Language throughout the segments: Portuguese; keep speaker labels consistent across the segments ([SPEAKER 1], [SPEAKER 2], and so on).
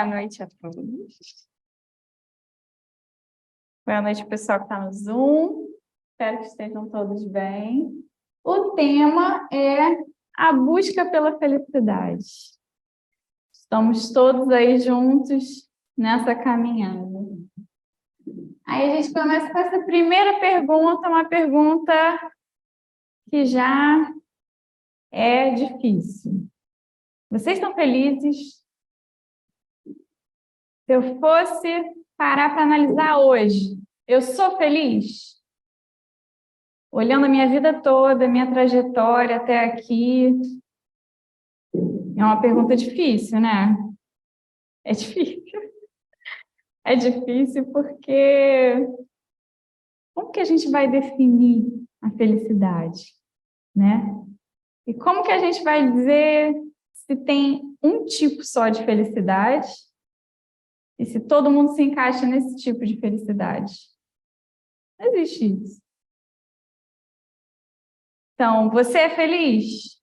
[SPEAKER 1] Boa noite a todos. Boa noite, pessoal que está no Zoom. Espero que estejam todos bem. O tema é a busca pela felicidade. Estamos todos aí juntos nessa caminhada. Aí a gente começa com essa primeira pergunta, uma pergunta que já é difícil. Vocês estão felizes? Se eu fosse parar para analisar hoje, eu sou feliz? Olhando a minha vida toda, a minha trajetória até aqui, é uma pergunta difícil, né? É difícil. É difícil porque como que a gente vai definir a felicidade, né? E como que a gente vai dizer se tem um tipo só de felicidade e se todo mundo se encaixa nesse tipo de felicidade? Não existe isso. Então, você é feliz?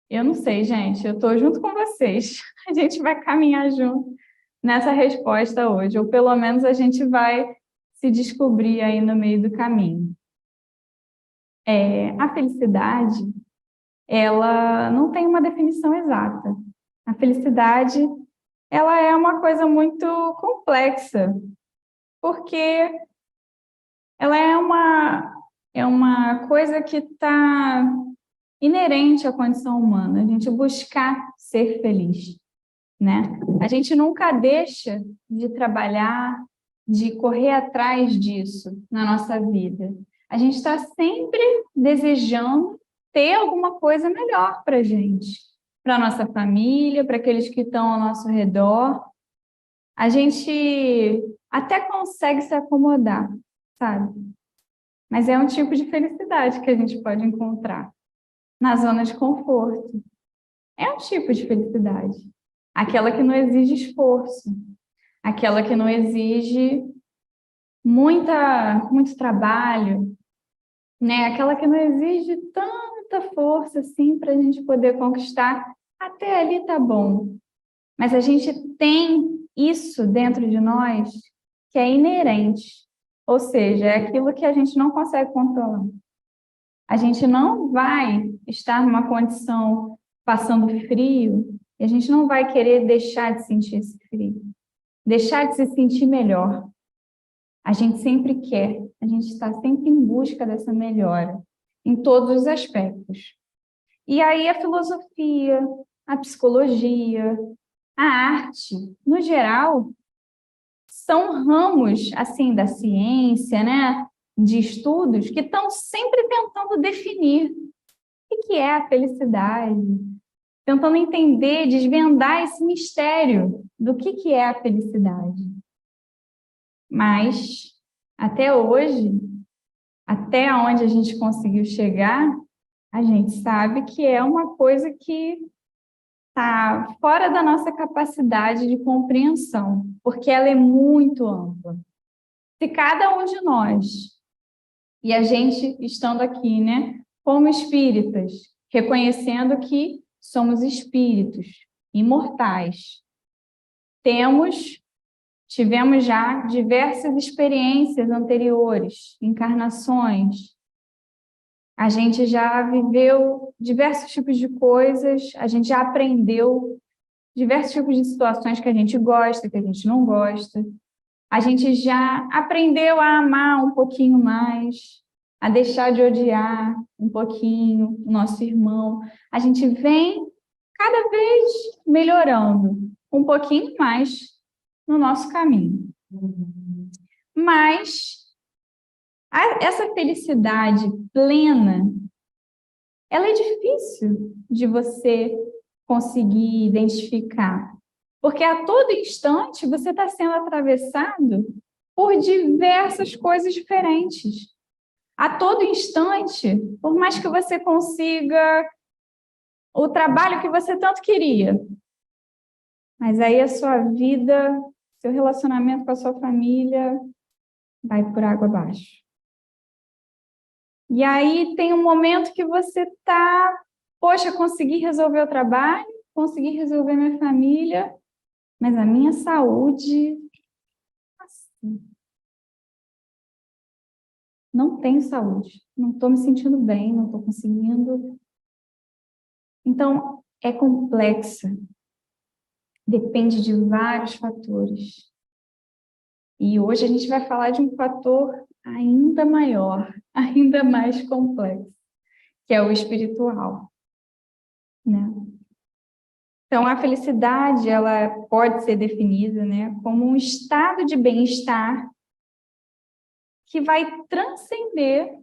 [SPEAKER 1] Eu não sei, gente. Eu estou junto com vocês. A gente vai caminhar junto nessa resposta hoje, ou pelo menos a gente vai se descobrir aí no meio do caminho. A felicidade, ela não tem uma definição exata. A felicidade, ela é uma coisa muito complexa, porque ela é uma coisa que está inerente à condição humana, a gente buscar ser feliz, né? A gente nunca deixa de trabalhar, de correr atrás disso na nossa vida. A gente está sempre desejando ter alguma coisa melhor para a gente, para a nossa família, para aqueles que estão ao nosso redor. A gente até consegue se acomodar, sabe? Mas é um tipo de felicidade que a gente pode encontrar na zona de conforto. É um tipo de felicidade. Aquela que não exige esforço. Aquela que não exige muito trabalho, né? Aquela que não exige tanta força assim para a gente poder conquistar. Até ali tá bom. Mas a gente tem isso dentro de nós que é inerente. Ou seja, é aquilo que a gente não consegue controlar. A gente não vai estar numa condição passando frio e a gente não vai querer deixar de sentir esse frio, deixar de se sentir melhor. A gente sempre quer, a gente está sempre em busca dessa melhora, em todos os aspectos. E aí a filosofia, a psicologia, a arte, no geral, são ramos, assim, da ciência, né? De estudos que estão sempre tentando definir o que é a felicidade, tentando entender, desvendar esse mistério do que é a felicidade. Mas, até hoje, até onde a gente conseguiu chegar, a gente sabe que é uma coisa que está fora da nossa capacidade de compreensão, porque ela é muito ampla. Se cada um de nós, e a gente estando aqui, né, como espíritas, reconhecendo que somos espíritos imortais, tivemos já diversas experiências anteriores, encarnações, a gente já viveu diversos tipos de coisas, a gente já aprendeu diversos tipos de situações que a gente gosta, que a gente não gosta. A gente já aprendeu a amar um pouquinho mais, a deixar de odiar um pouquinho o nosso irmão. A gente vem cada vez melhorando um pouquinho mais no nosso caminho. Mas essa felicidade plena, ela é difícil de você conseguir identificar. Porque a todo instante você está sendo atravessado por diversas coisas diferentes. A todo instante, por mais que você consiga o trabalho que você tanto queria, mas aí a sua vida, seu relacionamento com a sua família vai por água abaixo. E aí tem um momento que você está, poxa, consegui resolver o trabalho, consegui resolver minha família, mas a minha saúde, assim, não tenho saúde, não estou me sentindo bem, não estou conseguindo. Então, é complexa, depende de vários fatores. E hoje a gente vai falar de um fator ainda maior, ainda mais complexo, que é o espiritual, né? Então, a felicidade, ela pode ser definida, né, como um estado de bem-estar que vai transcender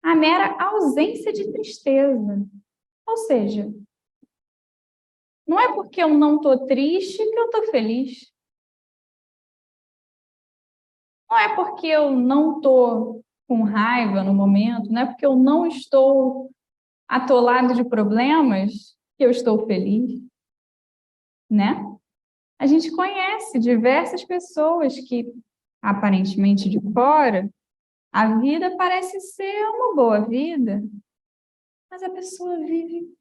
[SPEAKER 1] a mera ausência de tristeza. Ou seja, não é porque eu não estou triste que eu estou feliz. Não é porque eu não estou com raiva no momento, não é porque eu não estou atolado de problemas que eu estou feliz, né? A gente conhece diversas pessoas que, aparentemente de fora, a vida parece ser uma boa vida, mas a pessoa vive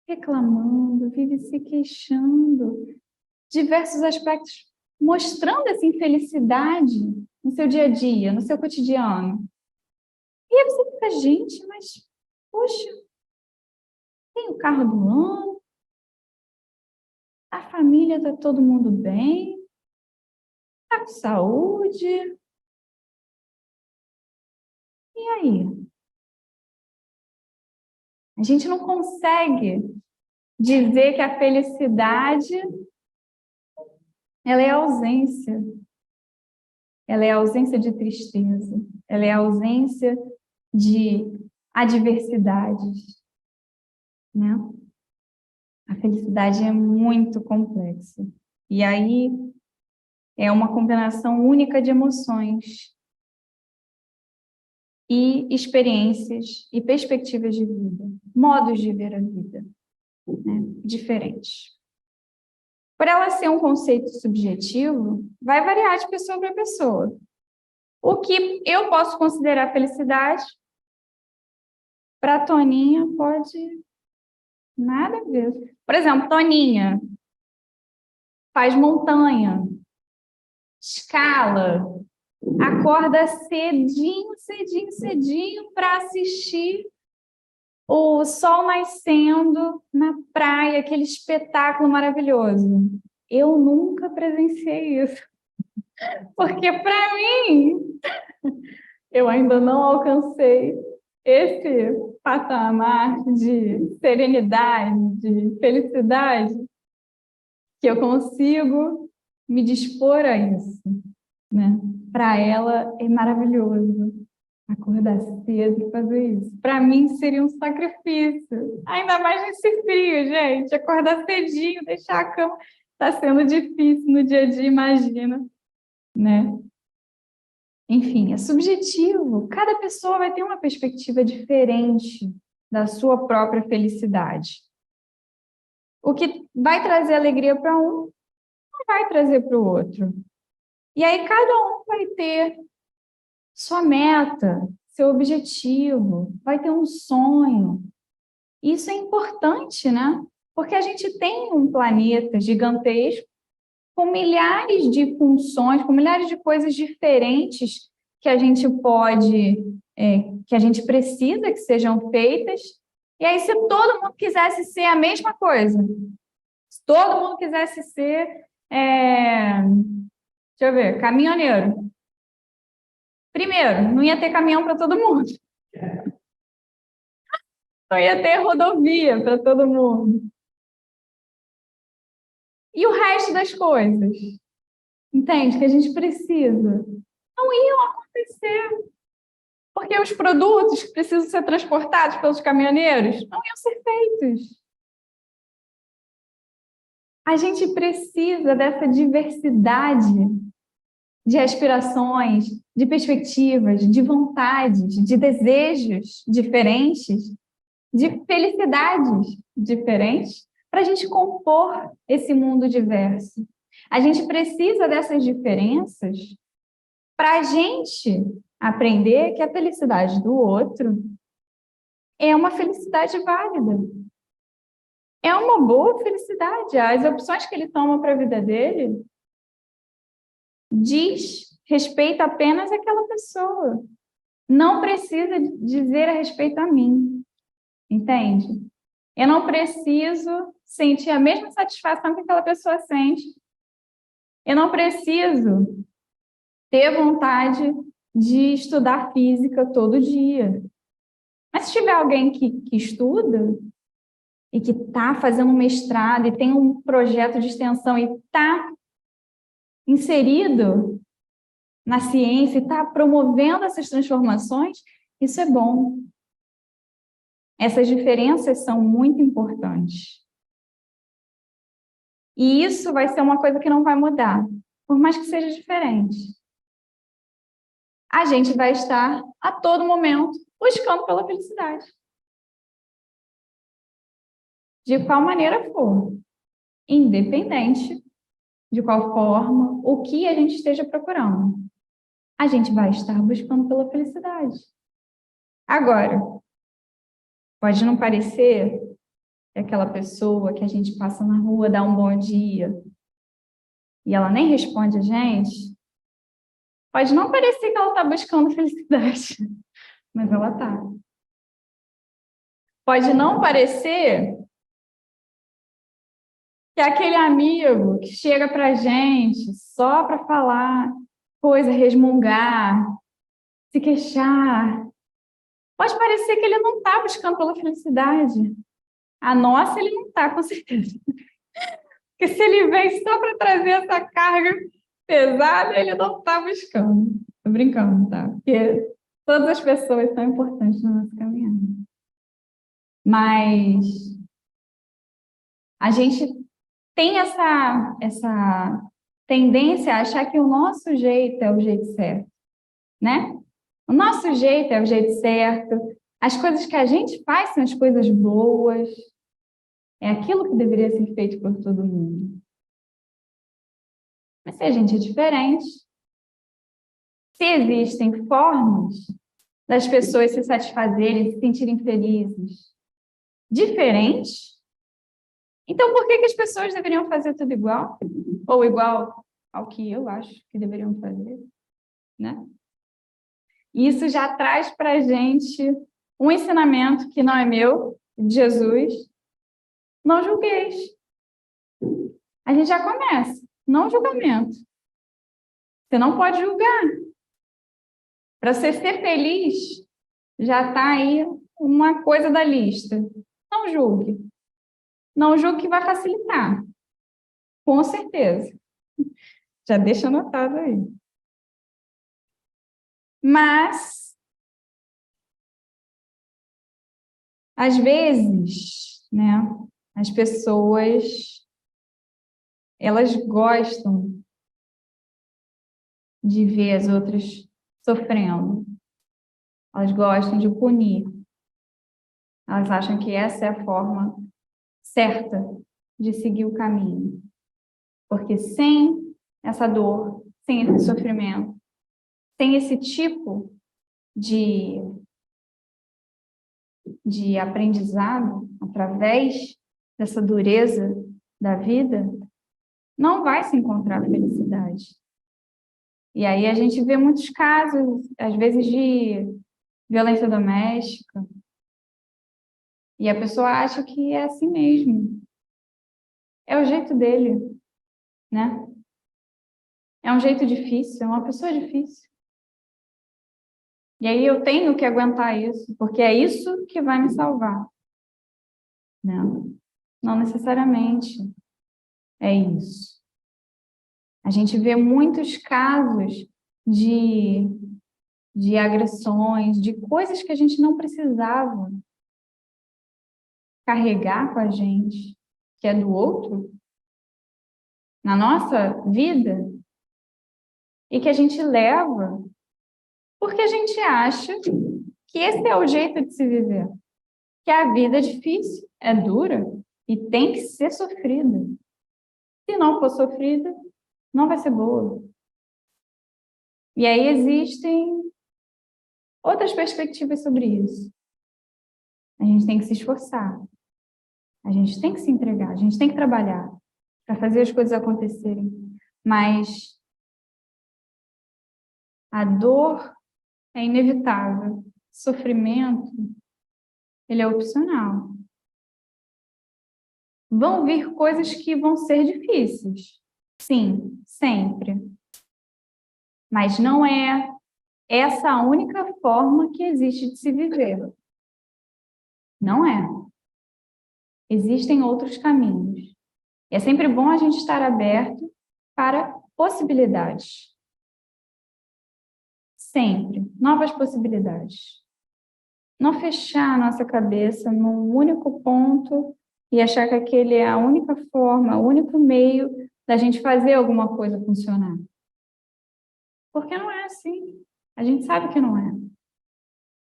[SPEAKER 1] reclamando, vive se queixando, diversos aspectos, mostrando essa infelicidade no seu dia a dia, no seu cotidiano. E aí você fica, gente, mas, poxa, tem o carro do ano, a família está todo mundo bem, está com saúde, e aí? A gente não consegue dizer que a felicidade, ela é ausência. Ela é ausência de tristeza. Ela é ausência de adversidades, né? A felicidade é muito complexa. E aí é uma combinação única de emoções e experiências e perspectivas de vida, modos de ver a vida, né? Diferentes. Por ela ser um conceito subjetivo, vai variar de pessoa para pessoa. O que eu posso considerar felicidade, para a Toninha pode nada a ver. Por exemplo, Toninha faz montanha, escala, acorda cedinho, cedinho, cedinho para assistir o sol nascendo na praia, aquele espetáculo maravilhoso. Eu nunca presenciei isso, porque para mim eu ainda não alcancei esse patamar de serenidade, de felicidade, que eu consigo me dispor a isso, né? Para ela é maravilhoso acordar cedo e fazer isso. Para mim seria um sacrifício, ainda mais nesse frio, gente. Acordar cedinho, deixar a cama, está sendo difícil no dia a dia, imagina, né? Enfim, é subjetivo. Cada pessoa vai ter uma perspectiva diferente da sua própria felicidade. O que vai trazer alegria para um, não vai trazer para o outro. E aí cada um vai ter sua meta, seu objetivo, vai ter um sonho. Isso é importante, né? Porque a gente tem um planeta gigantesco com milhares de funções, com milhares de coisas diferentes que a gente pode, que a gente precisa que sejam feitas. E aí, se todo mundo quisesse ser a mesma coisa, se todo mundo quisesse ser, deixa eu ver, caminhoneiro. Primeiro, não ia ter caminhão para todo mundo. Não ia ter rodovia para todo mundo. E o resto das coisas? Entende? Que a gente precisa. Não iam acontecer. Porque os produtos que precisam ser transportados pelos caminhoneiros não iam ser feitos. A gente precisa dessa diversidade de aspirações, de perspectivas, de vontades, de desejos diferentes, de felicidades diferentes, para a gente compor esse mundo diverso. A gente precisa dessas diferenças para a gente aprender que a felicidade do outro é uma felicidade válida. é uma boa felicidade. As opções que ele toma para a vida dele diz respeito apenas àquela pessoa. Não precisa dizer a respeito a mim. Entende? Eu não preciso sentir a mesma satisfação que aquela pessoa sente. Eu não preciso ter vontade de estudar física todo dia. Mas se tiver alguém que estuda e que está fazendo um mestrado e tem um projeto de extensão e está inserido na ciência e está promovendo essas transformações, isso é bom. Essas diferenças são muito importantes. E isso vai ser uma coisa que não vai mudar, por mais que seja diferente. A gente vai estar a todo momento buscando pela felicidade. De qual maneira for, independente de qual forma, o que a gente esteja procurando, a gente vai estar buscando pela felicidade. Agora, pode não parecer que aquela pessoa que a gente passa na rua, dá um bom dia, e ela nem responde a gente, pode não parecer que ela está buscando felicidade, mas ela está. Pode não parecer que é aquele amigo que chega para a gente só para falar coisa, resmungar, se queixar. Pode parecer que ele não está buscando pela felicidade. A nossa, ele não está, com certeza. Porque se ele vem só para trazer essa carga pesada, ele não está buscando. Estou brincando, tá? Porque todas as pessoas são importantes na nossa caminhada. Mas a gente tem essa tendência a achar que o nosso jeito é o jeito certo, né? O nosso jeito é o jeito certo, as coisas que a gente faz são as coisas boas, é aquilo que deveria ser feito por todo mundo. Mas se a gente é diferente, se existem formas das pessoas se satisfazerem, se sentirem felizes, diferentes, então por que as pessoas deveriam fazer tudo igual? Ou igual ao que eu acho que deveriam fazer, né? Isso já traz para a gente um ensinamento que não é meu, de Jesus. Não julgueis. A gente já começa. Não julgamento. Você não pode julgar. Para você ser feliz, já está aí uma coisa da lista. Não julgue. Não julgue que vai facilitar. Com certeza. Já deixa anotado aí. Mas, às vezes, né, as pessoas, elas gostam de ver as outras sofrendo. Elas gostam de punir. Elas acham que essa é a forma certa de seguir o caminho. Porque sem essa dor, sem esse sofrimento, sem esse tipo de aprendizado, através dessa dureza da vida, não vai se encontrar felicidade. E aí a gente vê muitos casos, às vezes, de violência doméstica, e a pessoa acha que é assim mesmo. É o jeito dele, né? É um jeito difícil, é uma pessoa difícil. E aí eu tenho que aguentar isso, porque é isso que vai me salvar. Não, não necessariamente é isso. A gente vê muitos casos de agressões, de coisas que a gente não precisava carregar com a gente, que é do outro, na nossa vida, e que a gente leva porque a gente acha que esse é o jeito de se viver, que a vida é difícil, é dura e tem que ser sofrida. Se não for sofrida, não vai ser boa. E aí existem outras perspectivas sobre isso. A gente tem que se esforçar. A gente tem que se entregar, a gente tem que trabalhar para fazer as coisas acontecerem. Mas a dor é inevitável. Sofrimento, ele é opcional. Vão vir coisas que vão ser difíceis. Sim, sempre. Mas não é essa a única forma que existe de se viver. Não é. Existem outros caminhos. E é sempre bom a gente estar aberto para possibilidades. Sempre. Novas possibilidades. Não fechar a nossa cabeça num único ponto e achar que aquele é a única forma, o único meio da gente fazer alguma coisa funcionar. Porque não é assim. A gente sabe que não é.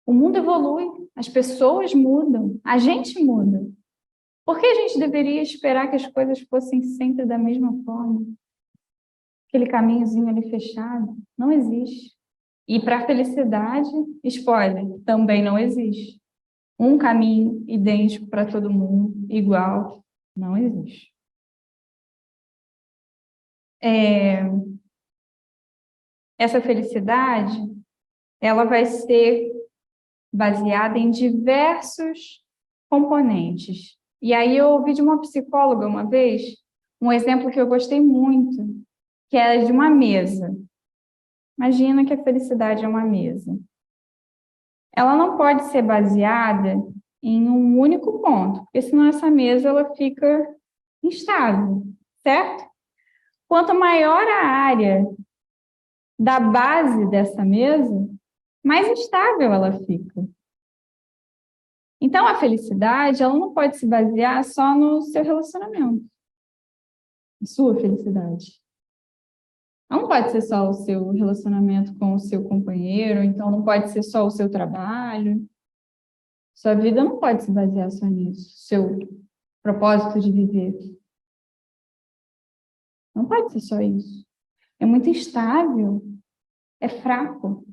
[SPEAKER 1] O mundo evolui, as pessoas mudam, a gente muda. Por que a gente deveria esperar que as coisas fossem sempre da mesma forma? Aquele caminhozinho ali fechado? Não existe. E para a felicidade, spoiler, também não existe. Um caminho idêntico para todo mundo, igual, não existe. Essa felicidade, ela vai ser baseada em diversos componentes. E aí eu ouvi de uma psicóloga uma vez, um exemplo que eu gostei muito, que era de uma mesa. Imagina que a felicidade é uma mesa. Ela não pode ser baseada em um único ponto, porque senão essa mesa ela fica instável, certo? Quanto maior a área da base dessa mesa, mais instável ela fica. Então, a felicidade, ela não pode se basear só no seu relacionamento, a sua felicidade. Não pode ser só o seu relacionamento com o seu companheiro, então não pode ser só o seu trabalho. Sua vida não pode se basear só nisso, seu propósito de viver. Não pode ser só isso. É muito instável, é fraco,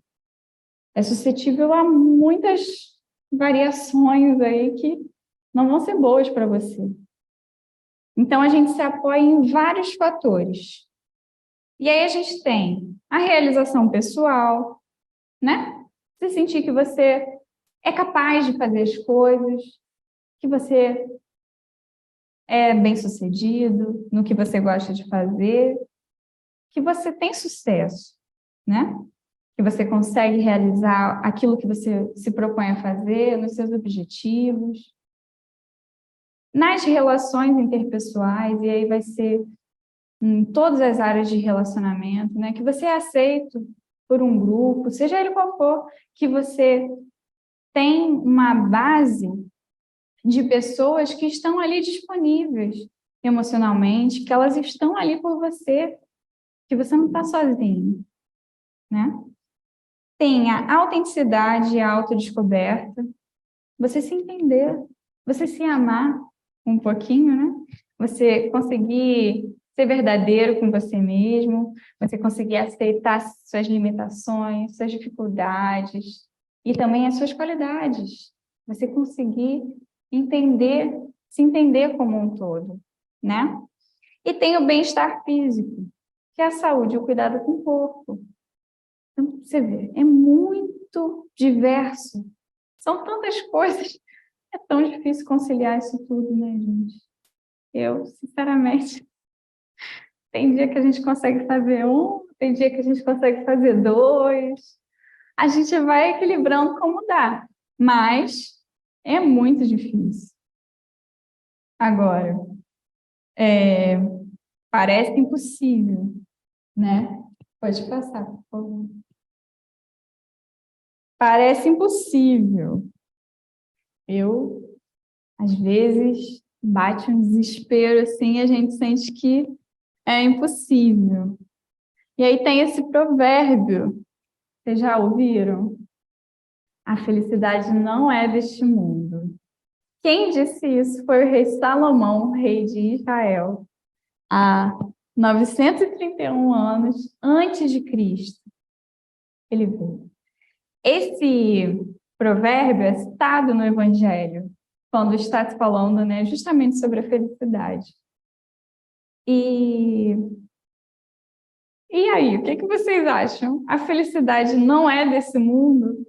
[SPEAKER 1] é suscetível a muitas variações aí que não vão ser boas para você. Então, a gente se apoia em vários fatores. E aí a gente tem a realização pessoal, né? Você sentir que você é capaz de fazer as coisas, que você é bem-sucedido no que você gosta de fazer, que você tem sucesso, né? Que você consegue realizar aquilo que você se propõe a fazer, nos seus objetivos. Nas relações interpessoais, e aí vai ser em todas as áreas de relacionamento, né? Que você é aceito por um grupo, seja ele qual for, que você tem uma base de pessoas que estão ali disponíveis emocionalmente, que elas estão ali por você, que você não está sozinho, né? Tem a autenticidade e a autodescoberta, você se entender, você se amar um pouquinho, né? Você conseguir ser verdadeiro com você mesmo, você conseguir aceitar suas limitações, suas dificuldades e também as suas qualidades. Você conseguir entender, se entender como um todo, né? E tem o bem-estar físico, que é a saúde e o cuidado com o corpo. Então, você vê, é muito diverso. São tantas coisas, é tão difícil conciliar isso tudo, né, gente? Eu, sinceramente, tem dia que a gente consegue fazer um, tem dia que a gente consegue fazer dois. A gente vai equilibrando como dá, mas é muito difícil. Agora, parece impossível, né? Pode passar, por favor. Parece impossível. Eu, às vezes, bate um desespero assim, a gente sente que é impossível. E aí tem esse provérbio, vocês já ouviram? A felicidade não é deste mundo. Quem disse isso foi o rei Salomão, rei de Israel, há 931 anos antes de Cristo. Ele veio. Esse provérbio é citado no Evangelho, quando está se falando, né, justamente sobre a felicidade. E aí, o que vocês acham? A felicidade não é desse mundo?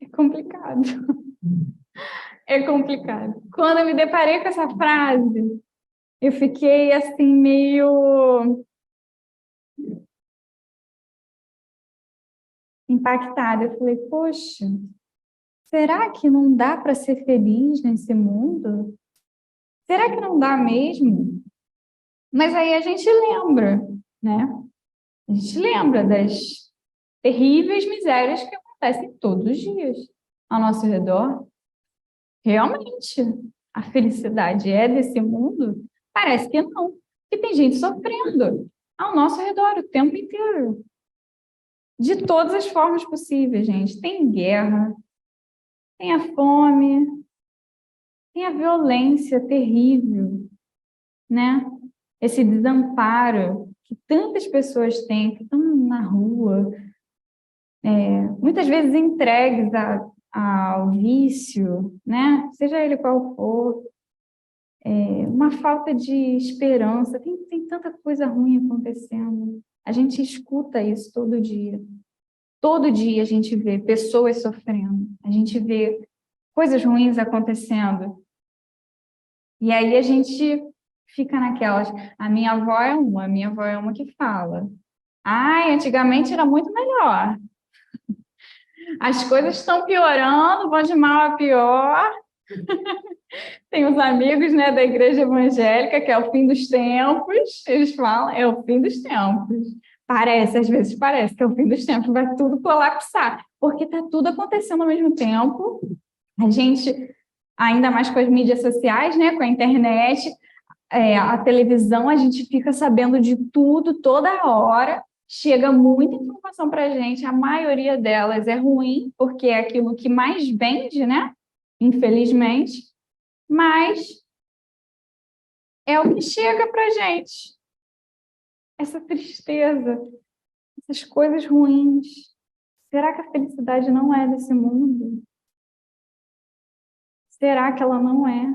[SPEAKER 1] É complicado. É complicado. Quando eu me deparei com essa frase, eu fiquei assim meio impactada. Eu falei, poxa, será que não dá para ser feliz nesse mundo? Será que não dá mesmo? Mas aí a gente lembra, né? A gente lembra das terríveis misérias que acontecem todos os dias ao nosso redor. Realmente, a felicidade é desse mundo? Parece que não. Porque tem gente sofrendo ao nosso redor o tempo inteiro. De todas as formas possíveis, gente. Tem guerra, tem a fome, tem a violência terrível, né? Esse desamparo que tantas pessoas têm, que estão na rua, muitas vezes entregues ao vício, né? Seja ele qual for, uma falta de esperança, tem tanta coisa ruim acontecendo. A gente escuta isso todo dia. Todo dia a gente vê pessoas sofrendo, a gente vê coisas ruins acontecendo. E aí a gente fica naquelas. A minha avó é uma que fala. Ai, antigamente era muito melhor. As coisas estão piorando, vão de mal a pior. Tem os amigos, né, da igreja evangélica, que é o fim dos tempos. Eles falam, é o fim dos tempos. Parece, às vezes parece que é o fim dos tempos, vai tudo colapsar, porque está tudo acontecendo ao mesmo tempo. A gente, ainda mais com as mídias sociais, né, com a internet, a televisão, a gente fica sabendo de tudo, toda hora. Chega muita informação para a gente, a maioria delas é ruim, porque é aquilo que mais vende, né? Infelizmente, mas é o que chega para a gente. Essa tristeza, essas coisas ruins. Será que a felicidade não é desse mundo? Será que ela não é?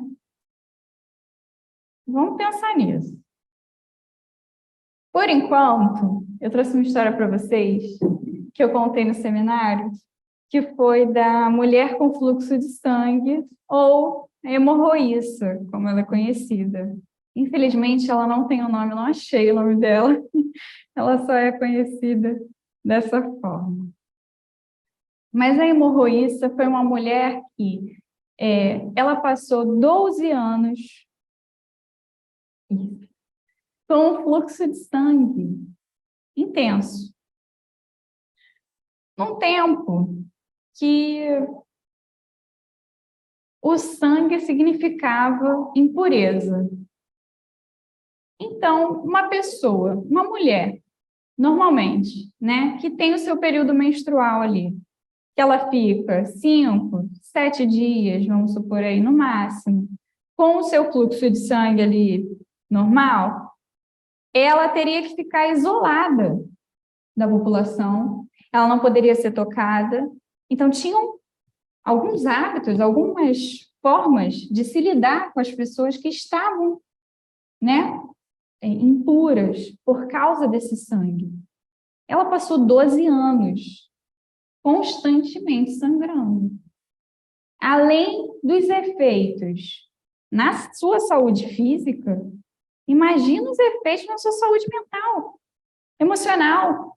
[SPEAKER 1] Vamos pensar nisso. Por enquanto, eu trouxe uma história para vocês que eu contei no seminário, que foi da mulher com fluxo de sangue, ou hemorroíça, como ela é conhecida. Infelizmente, ela não tem o nome, eu não achei o nome dela. Ela só é conhecida dessa forma. Mas a hemorroíça foi uma mulher que ela passou 12 anos com um fluxo de sangue intenso. Num tempo que o sangue significava impureza. Então, uma pessoa, uma mulher, normalmente, né, que tem o seu período menstrual ali, que ela fica 5, 7 dias, vamos supor aí, no máximo, com o seu fluxo de sangue ali normal, ela teria que ficar isolada da população, ela não poderia ser tocada. Então, tinham alguns hábitos, algumas formas de se lidar com as pessoas que estavam, né, impuras por causa desse sangue. Ela passou 12 anos constantemente sangrando. Além dos efeitos na sua saúde física, imagina os efeitos na sua saúde mental, emocional.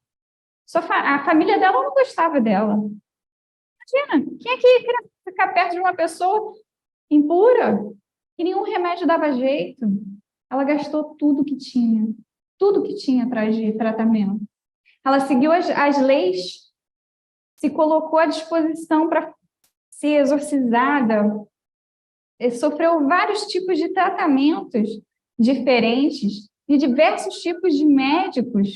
[SPEAKER 1] A família dela não gostava dela. Imagina, quem é que queria ficar perto de uma pessoa impura? E nenhum remédio dava jeito. Ela gastou tudo que tinha atrás de tratamento. Ela seguiu as leis, se colocou à disposição para ser exorcizada, sofreu vários tipos de tratamentos diferentes, de diversos tipos de médicos,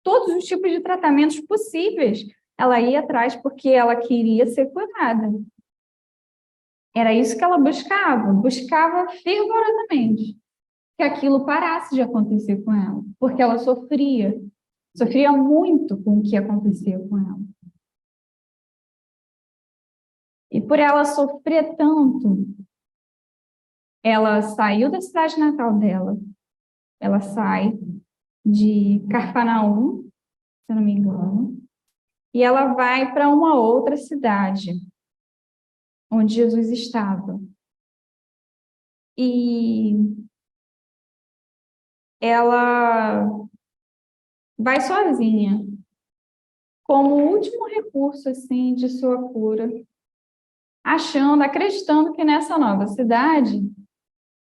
[SPEAKER 1] todos os tipos de tratamentos possíveis. Ela ia atrás porque ela queria ser curada. Era isso que ela buscava fervorosamente que aquilo parasse de acontecer com ela, porque ela sofria muito com o que acontecia com ela. por ela sofrer tanto, ela saiu da cidade natal dela, ela sai de Cafarnaum, se eu não me engano, e ela vai para uma outra cidade, onde Jesus estava. E ela vai sozinha, como último recurso, assim, de sua cura, acreditando que nessa nova cidade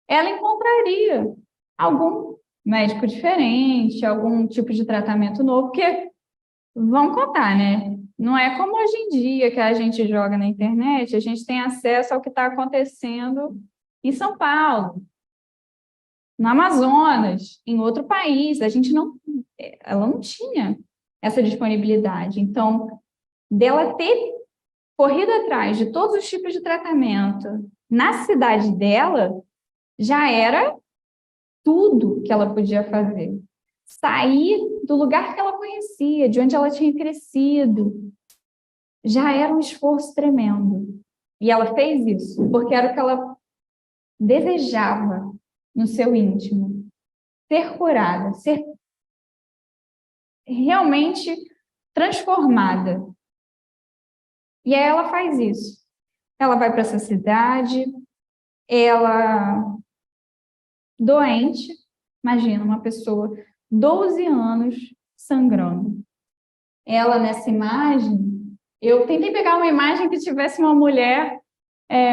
[SPEAKER 1] ela encontraria algum médico diferente, algum tipo de tratamento novo, porque, vamos contar, né? Não é como hoje em dia que a gente joga na internet, a gente tem acesso ao que está acontecendo em São Paulo, no Amazonas, em outro país. Ela não tinha essa disponibilidade. Então, dela ter corrido atrás de todos os tipos de tratamento na cidade dela, já era tudo que ela podia fazer. Sair do lugar que ela conhecia, de onde ela tinha crescido, já era um esforço tremendo. E ela fez isso porque era o que ela desejava no seu íntimo. Ser curada, ser realmente transformada. E aí ela faz isso. Ela vai para essa cidade, ela doente, imagina uma pessoa 12 anos sangrando. Ela nessa imagem, eu tentei pegar uma imagem que tivesse uma mulher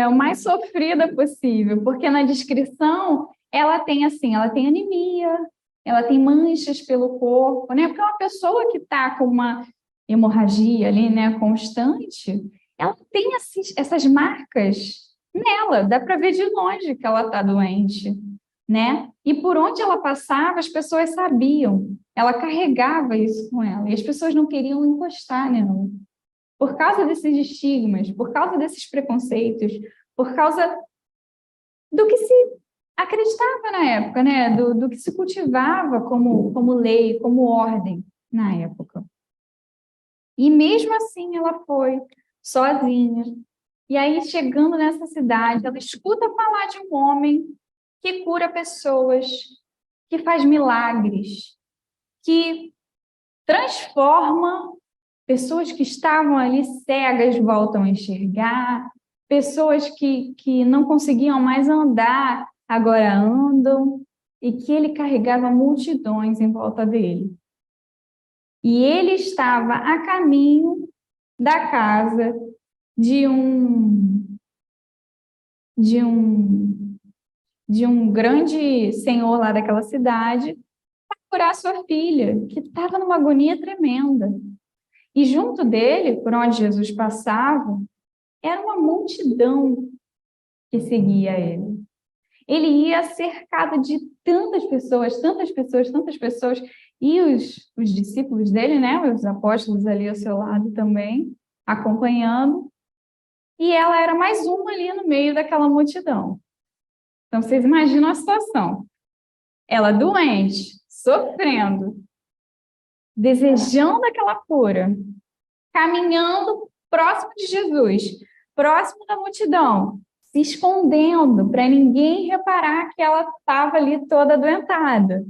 [SPEAKER 1] o mais sofrida possível, porque na descrição ela tem assim, ela tem anemia, ela tem manchas pelo corpo, né? Porque uma pessoa que está com uma hemorragia ali, né, constante, ela tem essas marcas nela, dá para ver de longe que ela está doente, né? E por onde ela passava, as pessoas sabiam, ela carregava isso com ela, e as pessoas não queriam encostar nela. Por causa desses estigmas, por causa desses preconceitos, por causa do que se acreditava na época, né? Do que se cultivava como lei, como ordem na época. E mesmo assim ela foi sozinha. E aí, chegando nessa cidade, ela escuta falar de um homem que cura pessoas, que faz milagres, que transforma pessoas que estavam ali cegas voltam a enxergar, pessoas que não conseguiam mais andar, agora andam, e que ele carregava multidões em volta dele. E ele estava a caminho da casa de um grande senhor lá daquela cidade para curar sua filha, que estava numa agonia tremenda. E junto dele, por onde Jesus passava, era uma multidão que seguia ele. Ele ia cercado de tantas pessoas, tantas pessoas, tantas pessoas, e os discípulos dele, né, os apóstolos ali ao seu lado também, acompanhando, e ela era mais uma ali no meio daquela multidão. Então, vocês imaginam a situação. Ela doente, sofrendo, desejando aquela cura, caminhando próximo de Jesus, próximo da multidão, se escondendo para ninguém reparar que ela estava ali toda adoentada.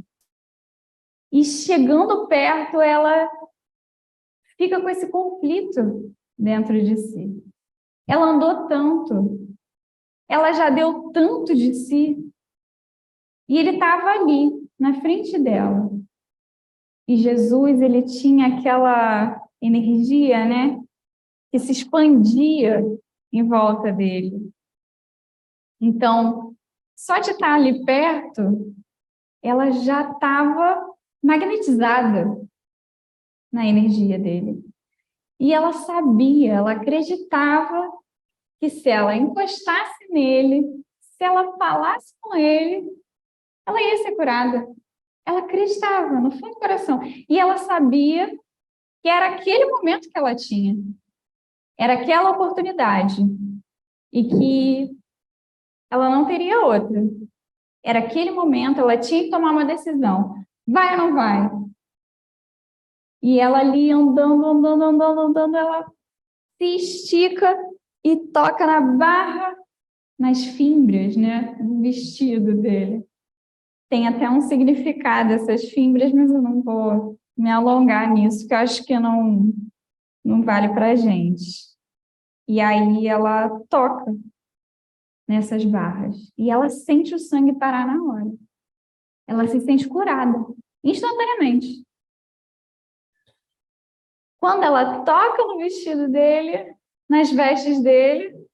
[SPEAKER 1] E chegando perto, ela fica com esse conflito dentro de si. Ela andou tanto, ela já deu tanto de si, e ele estava ali, na frente dela. E Jesus, ele tinha aquela energia, né, que se expandia em volta dele. Então, só de estar ali perto, ela já estava magnetizada na energia dele. E ela sabia, ela acreditava que se ela encostasse nele, se ela falasse com ele, ela ia ser curada. Ela acreditava no fundo do coração. E ela sabia que era aquele momento que ela tinha. Era aquela oportunidade. E que ela não teria outra. Era aquele momento, ela tinha que tomar uma decisão. Vai ou não vai? E ela ali andando, ela se estica e toca na barra, nas fímbrias, né, do vestido dele. Tem até um significado essas fímbrias, mas eu não vou me alongar nisso, que eu acho que não vale para a gente. E aí ela toca nessas barras e ela sente o sangue parar na hora. Ela se sente curada, instantaneamente. Quando ela toca no vestido dele, nas vestes dele,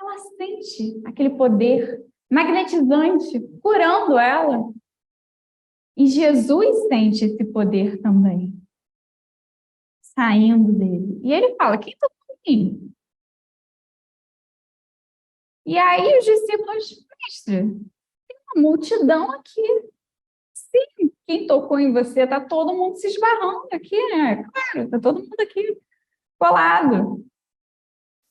[SPEAKER 1] ela sente aquele poder magnetizante curando ela. E Jesus sente esse poder também, saindo dele. E ele fala, quem tocou em mim? E aí os discípulos, mestre, tem uma multidão aqui. Sim, quem tocou em você? Está todo mundo se esbarrando aqui, né? Claro, está todo mundo aqui colado.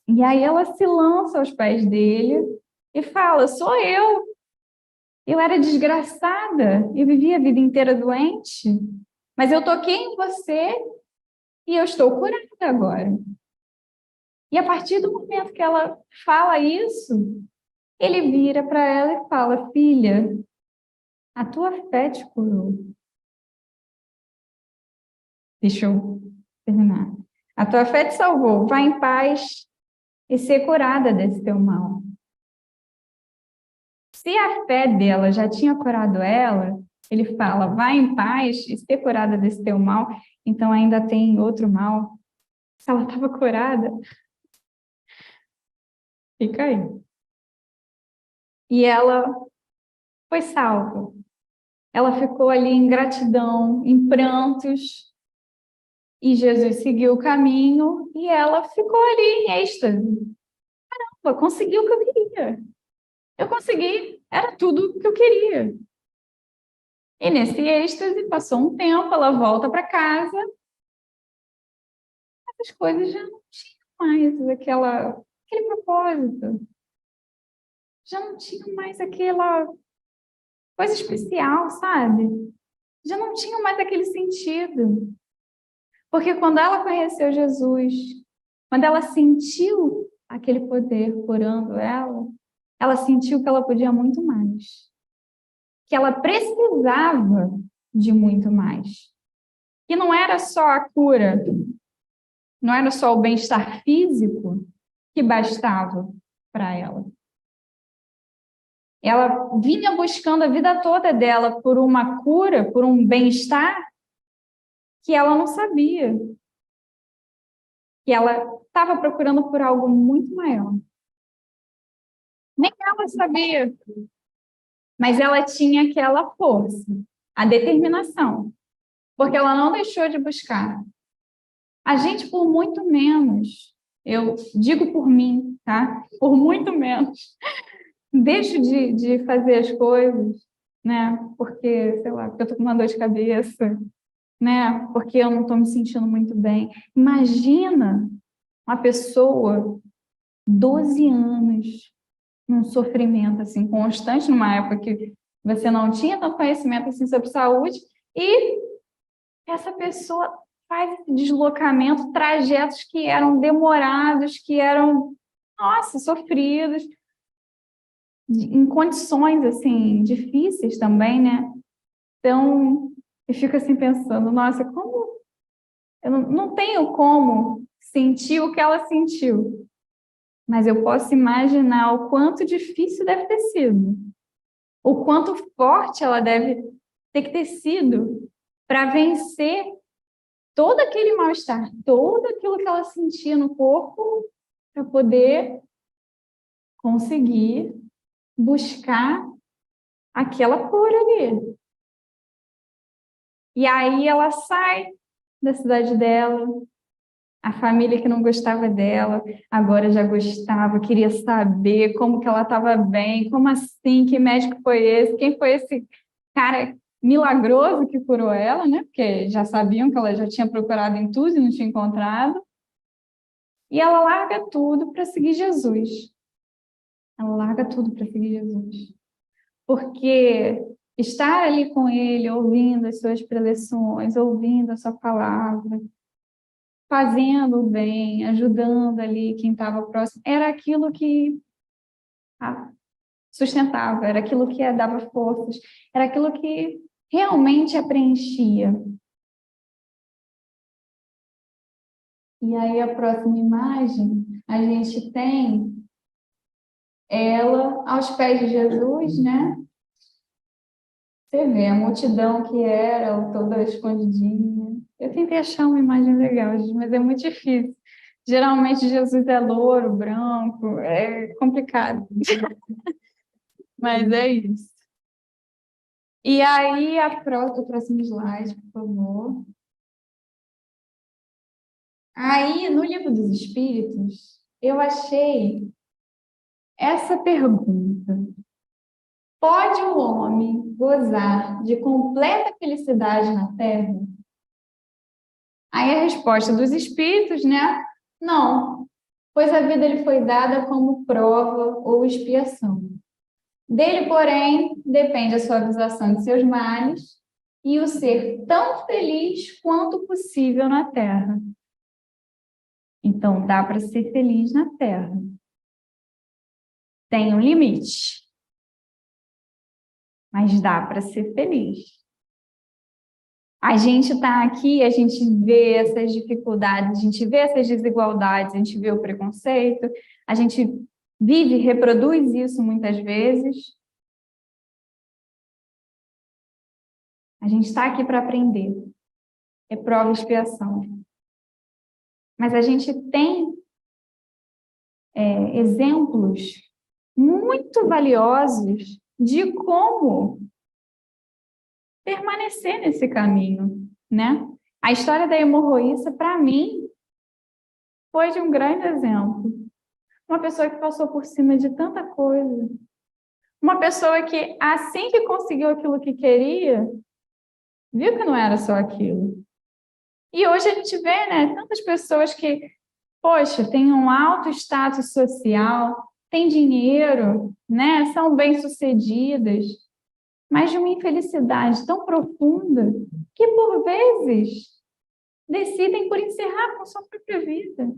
[SPEAKER 1] E aí ela se lança aos pés dele e fala, sou eu. Eu era desgraçada, eu vivia a vida inteira doente, mas eu toquei em você e eu estou curada agora. E a partir do momento que ela fala isso, ele vira para ela e fala, filha, a tua fé te curou. Deixa eu terminar. A tua fé te salvou, vá em paz e ser curada desse teu mal. Se a fé dela já tinha curado ela, ele fala, vá em paz e ser curada desse teu mal, então ainda tem outro mal. Se ela estava curada, fica aí. E ela foi salva. Ela ficou ali em gratidão, em prantos, e Jesus seguiu o caminho e ela ficou ali em êxtase. Caramba, consegui o que eu queria. Eu consegui, era tudo o que eu queria. E nesse êxtase, passou um tempo, ela volta para casa, as coisas já não tinham mais aquele propósito. Já não tinham mais aquela coisa especial, sabe? Já não tinham mais aquele sentido. Porque quando ela conheceu Jesus, quando ela sentiu aquele poder curando ela sentiu que ela podia muito mais. Que ela precisava de muito mais. Que não era só a cura, não era só o bem-estar físico que bastava para ela. Ela vinha buscando a vida toda dela por uma cura, por um bem-estar que ela não sabia. Que ela estava procurando por algo muito maior. Nem ela sabia, mas ela tinha aquela força, a determinação, porque ela não deixou de buscar. A gente, por muito menos, eu digo por mim, tá? Por muito menos, deixo de fazer as coisas, né? Porque, sei lá, porque eu tô com uma dor de cabeça, né? Porque eu não estou me sentindo muito bem. Imagina uma pessoa, 12 anos, num sofrimento assim constante, numa época que você não tinha tanto conhecimento assim sobre saúde, e essa pessoa faz esse deslocamento, trajetos que eram demorados, que eram, nossa, sofridos, em condições assim difíceis também, né? Então, eu fico assim pensando, nossa, como eu não tenho como sentir o que ela sentiu, mas eu posso imaginar o quanto difícil deve ter sido, o quanto forte ela deve ter que ter sido para vencer todo aquele mal-estar, tudo aquilo que ela sentia no corpo, para poder conseguir buscar aquela cura ali. E aí ela sai da cidade dela, a família que não gostava dela, agora já gostava, queria saber como que ela estava bem, como assim, que médico foi esse, quem foi esse cara milagroso que curou ela, né? Porque já sabiam que ela já tinha procurado em tudo e não tinha encontrado. E ela larga tudo para seguir Jesus. Ela larga tudo para seguir Jesus. Porque estar ali com ele, ouvindo as suas preleções, ouvindo a sua palavra, fazendo o bem, ajudando ali quem estava próximo, era aquilo que sustentava, era aquilo que dava forças, era aquilo que realmente a preenchia. E aí a próxima imagem, a gente tem ela aos pés de Jesus, né? Você vê a multidão que era, toda escondidinha. Eu tentei achar uma imagem legal, gente, mas é muito difícil. Geralmente Jesus é louro, branco, é complicado. Mas é isso. E aí, o próximo slide, por favor. Aí, no Livro dos Espíritos, eu achei essa pergunta. Pode o homem gozar de completa felicidade na Terra? Aí a resposta dos espíritos, né? Não, pois a vida lhe foi dada como prova ou expiação. Dele, porém, depende a suavização de seus males e o ser tão feliz quanto possível na Terra. Então, dá para ser feliz na Terra. Tem um limite, mas dá para ser feliz. A gente está aqui, a gente vê essas dificuldades, a gente vê essas desigualdades, a gente vê o preconceito, a gente vive, reproduz isso muitas vezes. A gente está aqui para aprender. É prova e expiação. Mas a gente tem exemplos muito valiosos de como permanecer nesse caminho, né? A história da hemorroíça, para mim, foi de um grande exemplo. Uma pessoa que passou por cima de tanta coisa. Uma pessoa que, assim que conseguiu aquilo que queria, viu que não era só aquilo. E hoje a gente vê, né, tantas pessoas que, poxa, têm um alto status social, têm dinheiro, né, são bem-sucedidas, mas de uma infelicidade tão profunda que, por vezes, decidem por encerrar com sua própria vida.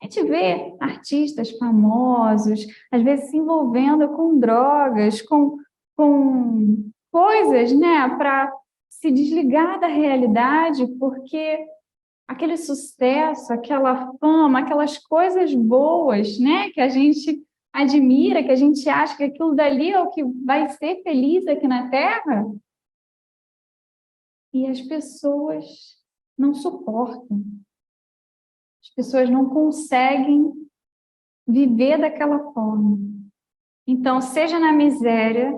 [SPEAKER 1] A gente vê artistas famosos, às vezes se envolvendo com drogas, com coisas, né, para se desligar da realidade, porque aquele sucesso, aquela fama, aquelas coisas boas, né, que a gente admira, que a gente acha que aquilo dali é o que vai ser feliz aqui na Terra, e as pessoas não suportam. As pessoas não conseguem viver daquela forma. Então, seja na miséria,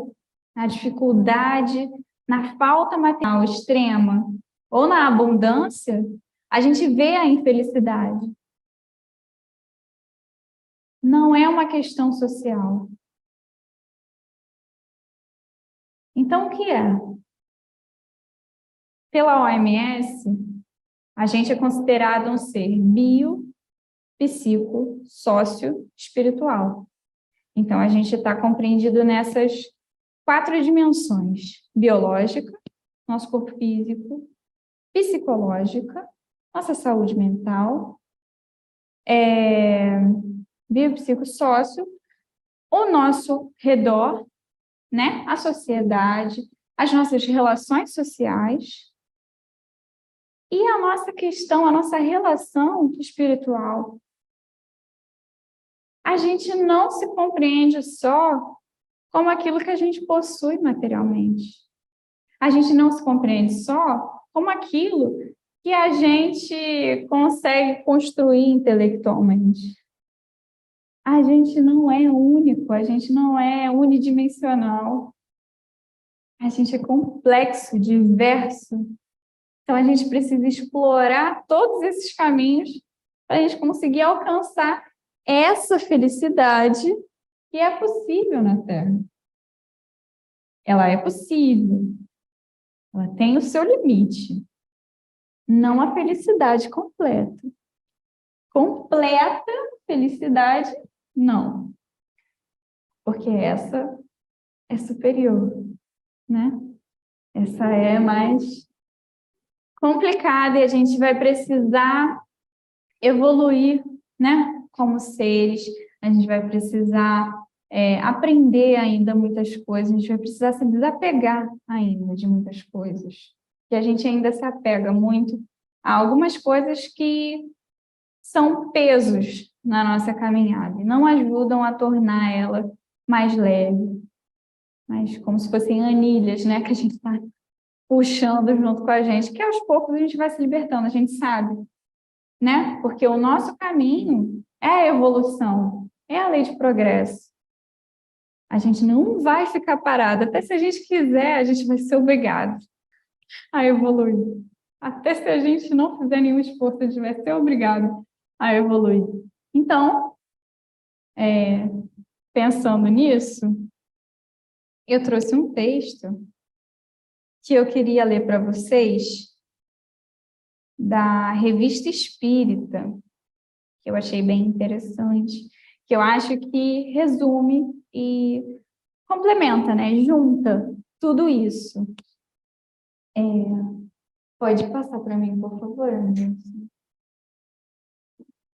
[SPEAKER 1] na dificuldade, na falta material extrema ou na abundância, a gente vê a infelicidade. Não é uma questão social. Então, o que é? Pela OMS, a gente é considerado um ser bio, psico, sócio, espiritual. Então, a gente está compreendido nessas 4 dimensões: biológica, nosso corpo físico, psicológica, nossa saúde mental, biopsicossócio, o nosso redor, né? A sociedade, as nossas relações sociais e a nossa questão, a nossa relação espiritual. A gente não se compreende só como aquilo que a gente possui materialmente. A gente não se compreende só como aquilo que a gente consegue construir intelectualmente. A gente não é único, a gente não é unidimensional. A gente é complexo, diverso. Então, a gente precisa explorar todos esses caminhos para a gente conseguir alcançar essa felicidade que é possível na Terra. Ela é possível. Ela tem o seu limite. Não a felicidade completa. Completa felicidade, não. Porque essa é superior, né? Essa é mais complicada e a gente vai precisar evoluir, né, como seres, a gente vai precisar aprender ainda muitas coisas, a gente vai precisar se desapegar ainda de muitas coisas, que a gente ainda se apega muito a algumas coisas que são pesos na nossa caminhada e não ajudam a tornar ela mais leve, mas como se fossem anilhas, né, que a gente está puxando junto com a gente, que aos poucos a gente vai se libertando, a gente sabe, né? Porque o nosso caminho é a evolução, é a lei de progresso. A gente não vai ficar parado, até se a gente quiser, a gente vai ser obrigado a evoluir. Até se a gente não fizer nenhum esforço, a gente vai ser obrigado a evoluir. Então, pensando nisso, eu trouxe um texto que eu queria ler para vocês, da Revista Espírita, que eu achei bem interessante, que eu acho que resume e complementa, né? Junta tudo isso. Pode passar para mim, por favor, Anderson?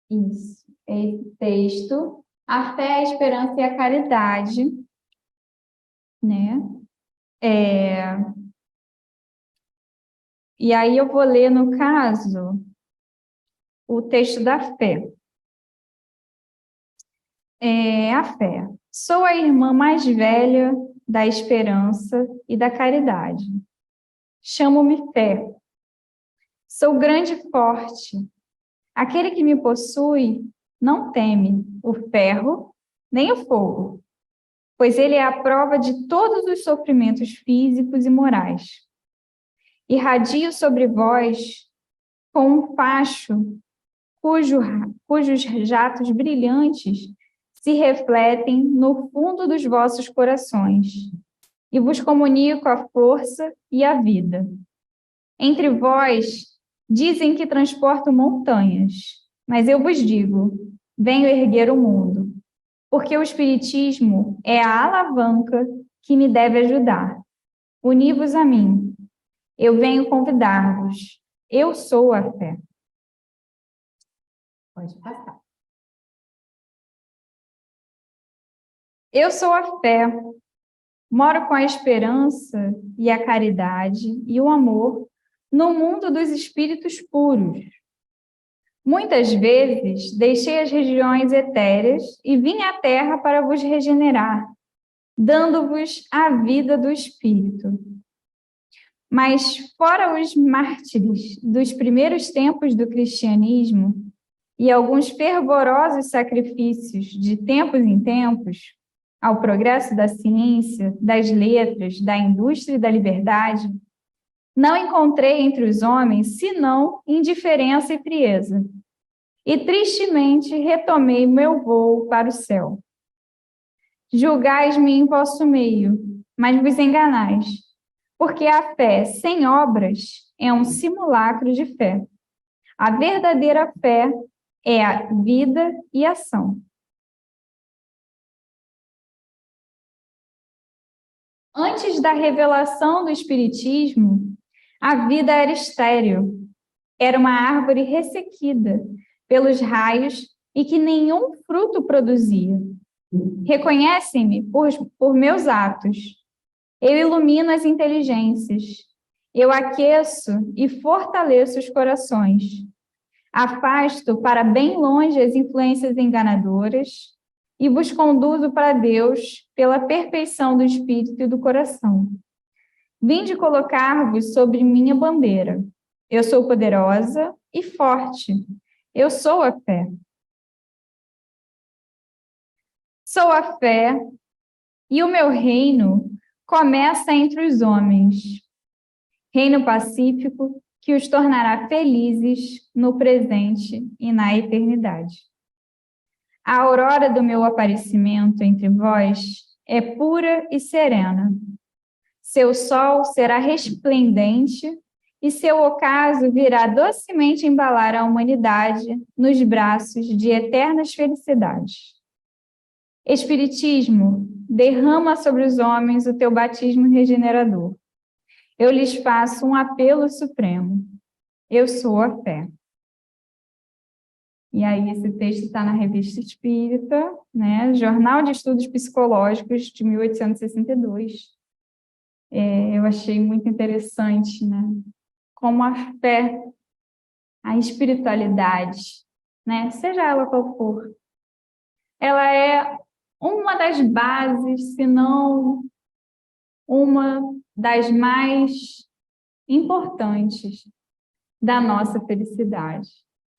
[SPEAKER 1] Isso. Esse texto, a fé, a esperança e a caridade, né? E aí eu vou ler, no caso, o texto da fé. A fé. Sou a irmã mais velha da esperança e da caridade. Chamo-me fé. Sou grande e forte. Aquele que me possui não teme o ferro nem o fogo, pois ele é a prova de todos os sofrimentos físicos e morais. Irradio sobre vós com um facho cujos jatos brilhantes se refletem no fundo dos vossos corações e vos comunico a força e a vida. Entre vós dizem que transporto montanhas, mas eu vos digo, venho erguer o mundo, porque o Espiritismo é a alavanca que me deve ajudar. Uni-vos a mim. Eu venho convidar-vos. Eu sou a fé. Pode passar. Eu sou a fé. Moro com a esperança e a caridade e o amor no mundo dos espíritos puros. Muitas vezes deixei as regiões etéreas e vim à Terra para vos regenerar, dando-vos a vida do Espírito. Mas, fora os mártires dos primeiros tempos do cristianismo e alguns fervorosos sacrifícios de tempos em tempos ao progresso da ciência, das letras, da indústria e da liberdade, não encontrei entre os homens senão indiferença e frieza. E tristemente retomei meu voo para o céu. Julgais-me em vosso meio, mas vos enganais, porque a fé sem obras é um simulacro de fé. A verdadeira fé é a vida e ação. Antes da revelação do Espiritismo, a vida era estéril. Era uma árvore ressequida pelos raios e que nenhum fruto produzia. Reconhecem-me por meus atos. Eu ilumino as inteligências. Eu aqueço e fortaleço os corações. Afasto para bem longe as influências enganadoras e vos conduzo para Deus pela perfeição do espírito e do coração. Vinde colocar-vos sobre minha bandeira. Eu sou poderosa e forte. Eu sou a fé. Sou a fé e o meu reino começa entre os homens. Reino pacífico que os tornará felizes no presente e na eternidade. A aurora do meu aparecimento entre vós é pura e serena. Seu sol será resplendente e seu ocaso virá docemente embalar a humanidade nos braços de eternas felicidades. Espiritismo, derrama sobre os homens o teu batismo regenerador. Eu lhes faço um apelo supremo. Eu sou a fé. E aí esse texto está na Revista Espírita, né? Jornal de Estudos Psicológicos, de 1862. Eu achei muito interessante, né? Como a fé, a espiritualidade, né? Seja ela qual for, ela é uma das bases, se não uma das mais importantes da nossa felicidade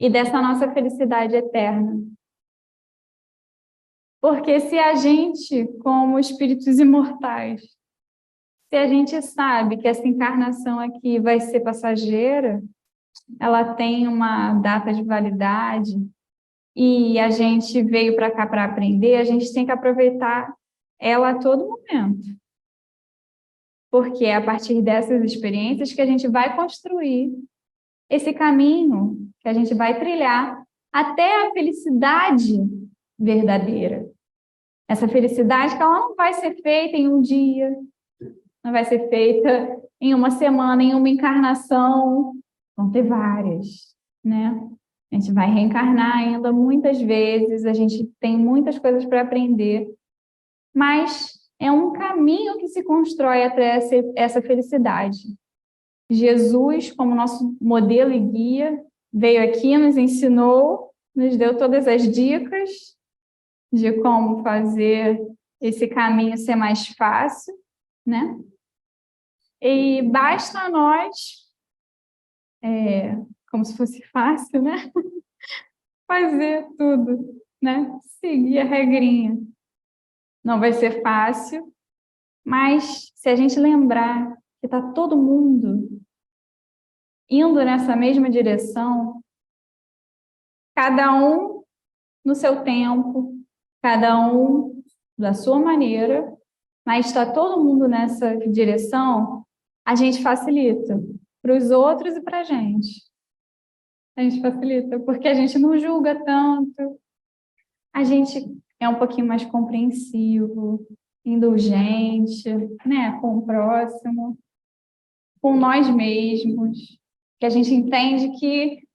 [SPEAKER 1] e dessa nossa felicidade eterna. Porque se a gente, como espíritos imortais, se a gente sabe que essa encarnação aqui vai ser passageira, ela tem uma data de validade e a gente veio para cá para aprender, a gente tem que aproveitar ela a todo momento. Porque é a partir dessas experiências que a gente vai construir esse caminho, que a gente vai trilhar até a felicidade verdadeira. Essa felicidade que ela não vai ser feita em um dia, não vai ser feita em uma semana, em uma encarnação, vão ter várias, né? A gente vai reencarnar ainda muitas vezes, a gente tem muitas coisas para aprender, mas é um caminho que se constrói até essa felicidade. Jesus, como nosso modelo e guia, veio aqui, nos ensinou, nos deu todas as dicas de como fazer esse caminho ser mais fácil, né? E basta a nós, como se fosse fácil, né? Fazer tudo, né? Seguir a regrinha. Não vai ser fácil, mas se a gente lembrar que está todo mundo indo nessa mesma direção, cada um no seu tempo, cada um da sua maneira, mas está todo mundo nessa direção, a gente facilita para os outros e para a gente. A gente facilita, porque a gente não julga tanto, a gente é um pouquinho mais compreensivo, indulgente, né, com o próximo, com nós mesmos, que a gente entende que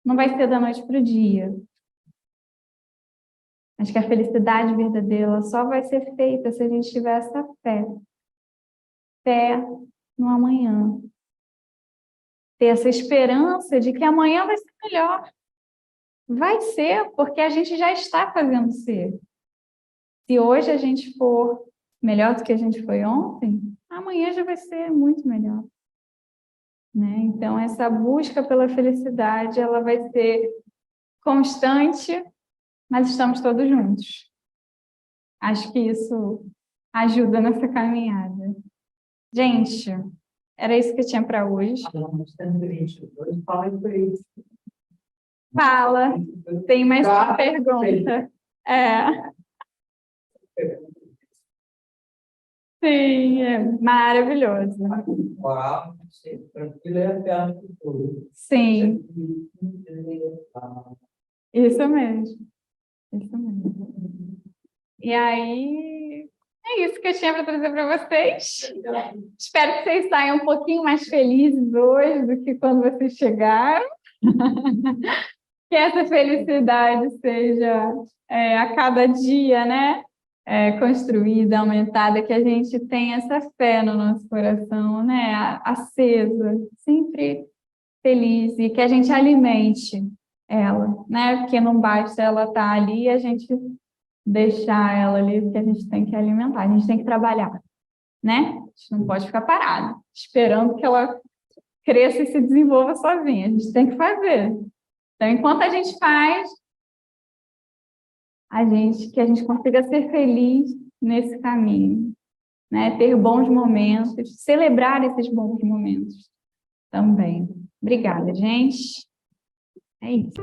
[SPEAKER 1] não vai ser da noite para o dia. Mas que a felicidade verdadeira só vai ser feita se a gente tiver essa fé. Fé no amanhã. Ter essa esperança de que amanhã vai ser melhor. Vai ser, porque a gente já está fazendo ser. Se hoje a gente for melhor do que a gente foi ontem, amanhã já vai ser muito melhor. Né? Então, essa busca pela felicidade, ela vai ser constante, mas estamos todos juntos. Acho que isso ajuda nessa caminhada. Gente, era isso que eu tinha para hoje. Fala, tem mais uma pergunta. Sim, é maravilhoso. Sim, isso mesmo. Isso mesmo. E aí, é isso que eu tinha para trazer para vocês. Espero que vocês saiam um pouquinho mais felizes hoje do que quando vocês chegaram. Que essa felicidade seja a cada dia, né? Construída, aumentada, que a gente tenha essa fé no nosso coração, né? Acesa, sempre feliz, e que a gente alimente ela, né? Porque não basta ela estar ali e a gente deixar ela ali, porque a gente tem que alimentar, a gente tem que trabalhar, né? A gente não pode ficar parado, esperando que ela cresça e se desenvolva sozinha, a gente tem que fazer. Então, enquanto a gente faz, que a gente consiga ser feliz nesse caminho, né? Ter bons momentos, celebrar esses bons momentos também. Obrigada, gente. É isso.